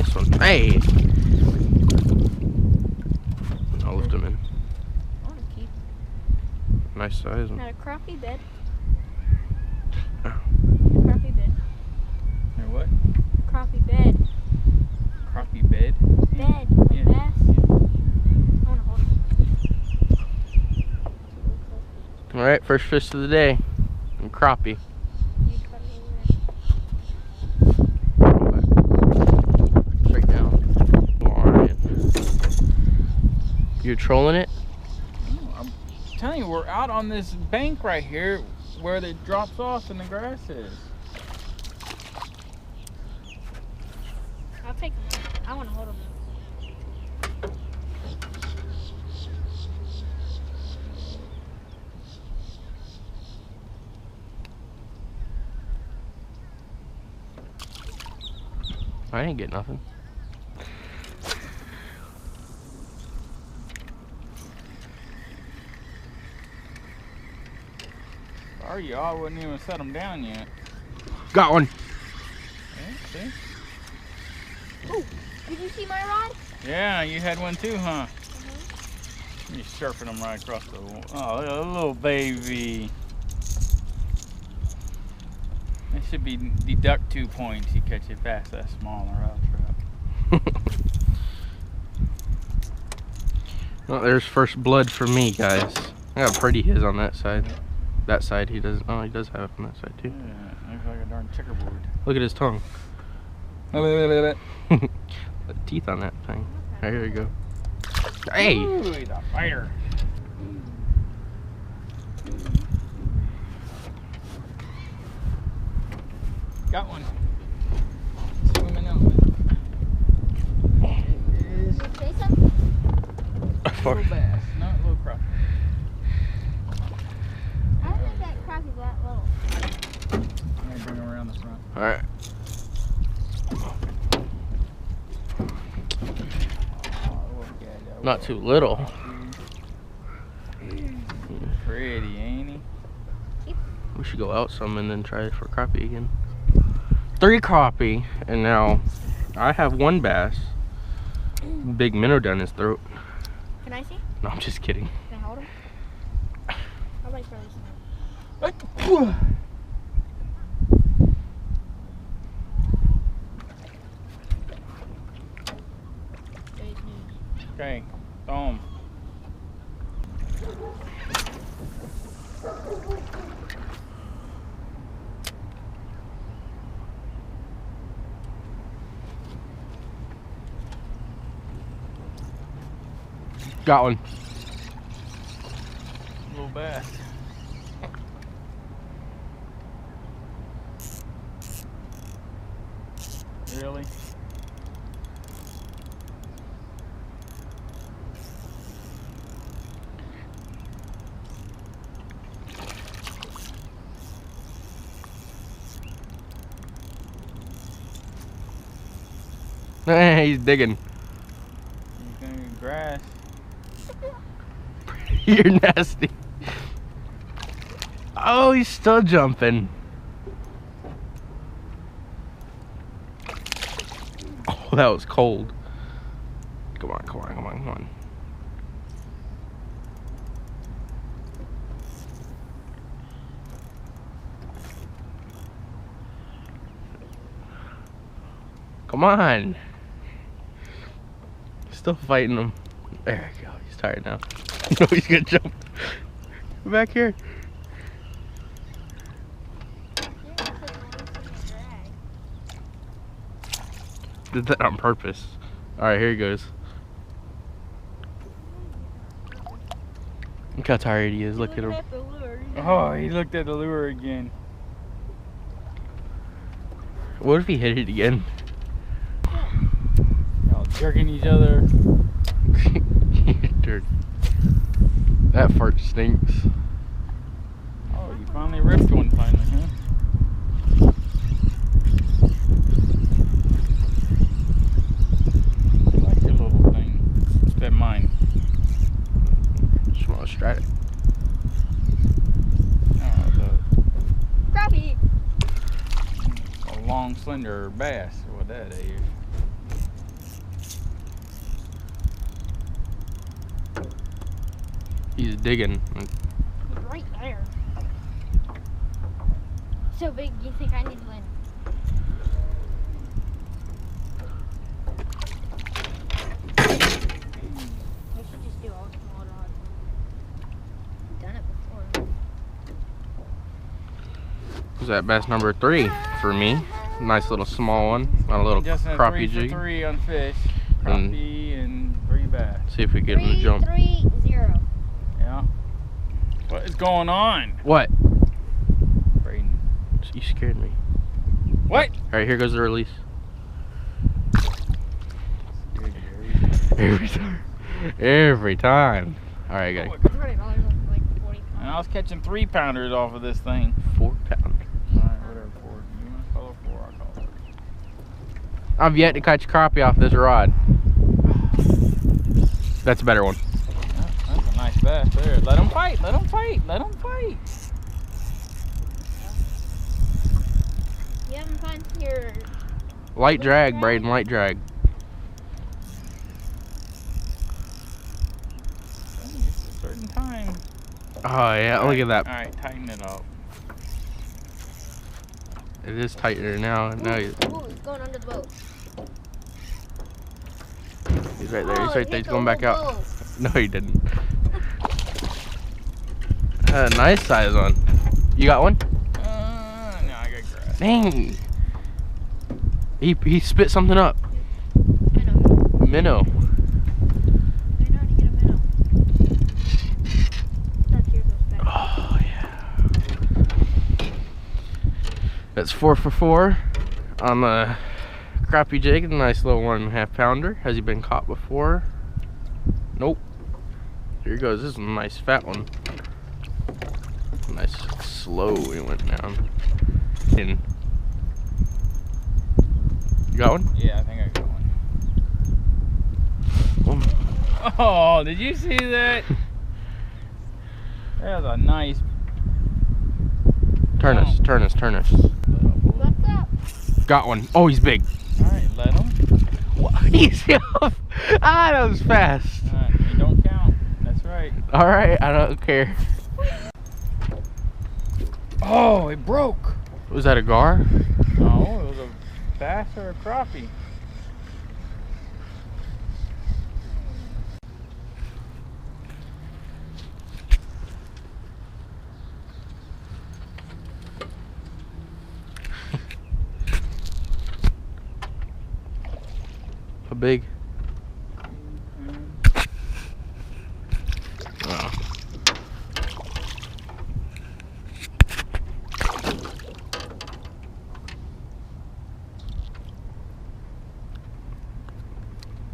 nice one. Hey! I'll lift him in. I want to keep. Nice size. Not a crappie bed. Oh. Crappie bed. Or what? Crappie bed. Crappie bed? Bed. Yeah. Bass. I want to hold him. Alright, first fish of the day. And crappie. Straight down. Alright. You're trolling it? No, I'm telling you, we're out on this bank right here where it drops off and the grass is. I'll take him. I want to hold him. I didn't get nothing. Sorry, y'all wouldn't even set them down yet. Got one. Yeah, see? Oh, did you see my rod? Yeah, you had one too, huh? You're surfing them right across the wall. Oh, look at a little baby. That should be deduct 2 points. You catch it fast, that small in a route trap. Well, there's first blood for me, guys. Look how pretty he is on that side. That side he does. Oh, he does have it on that side too. Yeah, looks like a darn checkerboard. Look at his tongue. Look The teeth on that thing. Right, here you go. Hey! Ooh, he's a fighter. Got one. Swimming out. Did you say something? Little bass, not little crappie. I don't think that crappie's that little. I'm gonna bring him around the front. Alright. Oh, look at that. Not too little. Pretty, ain't he? We should go out some and then try for crappie again. 3 crappie, and now I have 1 bass. Big minnow down his throat. Can I see? No, I'm just kidding. Can I hold him? How about I throw this now? Okay, boom. Got one. Little bass. Really? Hey, he's digging. He's gonna get grass. You're nasty. Oh, he's still jumping. Oh, that was cold. Come on, come on, come on, come on. Come on. Still fighting him. There we go. He's tired now. No, he's gonna jump. Come back here. Did that on purpose. Alright, here he goes. Look how tired he is. Look at him. Oh, he looked at the lure again. What if he hit it again? Y'all jerking each other. Dirt. That fart stinks. Oh, you finally ripped one finally, huh? I like your little thing. It's been mine. Just want to strike it. Oh, Crappie! a long, slender bass. What that is. He's digging. He's right there. So big, you think I need to land? We should just do all small rods. I've done it before. Was that bass number 3 for me? Nice little small one on a little Just a crappie 3 for jig. 3 on fish. Crappie and 3 bass. See if we get him to jump. 3, 0. Yeah. What is going on? What? Braden. You scared me. What? All right, here goes the release. Scared you. Every time. Every time. All right, guys. $200 off like 40. And I was catching 3-pounders off of this thing. 4 pound. Alright, whatever, 4. You want to call it 4, I'll call it 4. I've yet to catch crappie off this rod. That's a better one. Yeah, that's a nice bass there. Let them fight, let them fight, let them fight. You haven't found your... Light drag, Braden, light drag. It's a certain time. Oh, yeah, look at that. Alright, tighten it up. It is tighter now. Now Ooh, he's going under the boat. he's right there. He's Oh, right there. He's hit the going back little out. boat. No, he didn't. Nice size one. You got one? No, I got grass. Dang. He spit something up. Minnow. Minnow. I know how to get a minnow. That's yours, those back. Oh, yeah. That's 4 for 4 on the crappie jig. A nice little 1.5 pounder. Has he been caught before? Nope. Here he goes. This is a nice fat one. Nice slow it went down. In. You got one? Yeah, I think I got one. Oh, did you see that? That was a nice. Turn us, turn us, turn us. What's up? Got one. Oh, he's big. Alright, let him. He's off. Ah, that was fast. Alright, you don't count. That's right. All right, I don't care. Oh, it broke. Was that a gar? No, it was a bass or a crappie. A big. Oh.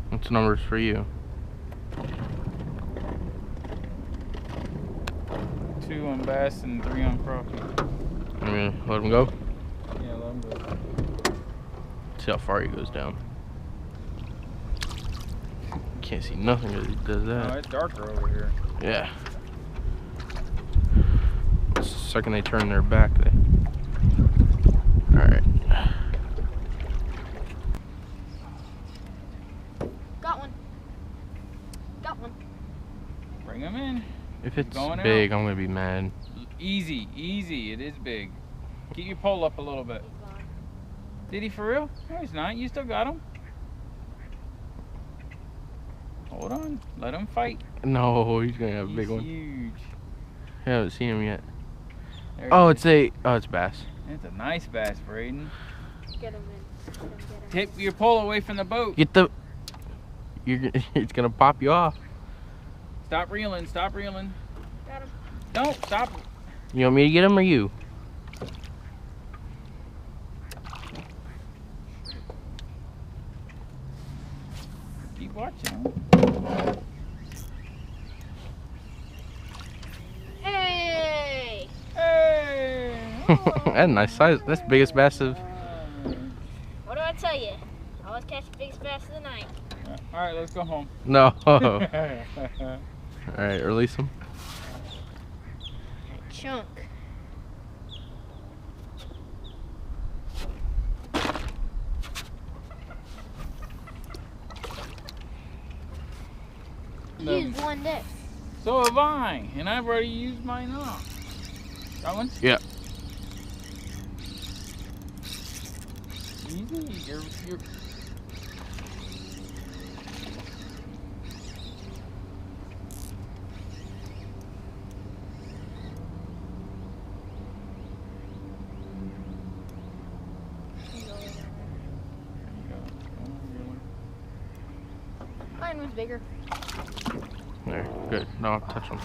What's numbers for you? 2 on bass and 3 on crappie. I'm gonna let him go. Yeah, let him go. See how far he goes down. Can't see nothing as he does Oh, that. it's darker over here. Yeah. The second they turn their back, they. All right. Got one. Got one. Bring him in. If it's Going big, I'm gonna be mad. Easy, easy. It is big. Get your pole up a little bit. He's gone. Did he for real? No, he's not. You still got him. Hold on. Let him fight. No, he's gonna have a He's big one. huge. I haven't seen him yet. There Oh, he it's a. Oh, it's bass. is. It's a nice bass, Braden. Get him in. Get him, get him. Tip your pole away from the boat. Get the. It's gonna pop you off. Stop reeling. Stop reeling. Got him. Don't stop. You want me to get him or you? Keep watching. Hey! Hey! That's a nice size. That's the biggest bass of. What do I tell you? I always catch the biggest bass of the night. All right, let's go home. No. All right, release him. Chunk. Use one day. So have I, and I've already used mine up. Got one? Yeah. Easy. You're... Mine was bigger. There, good. No, I'll touch them.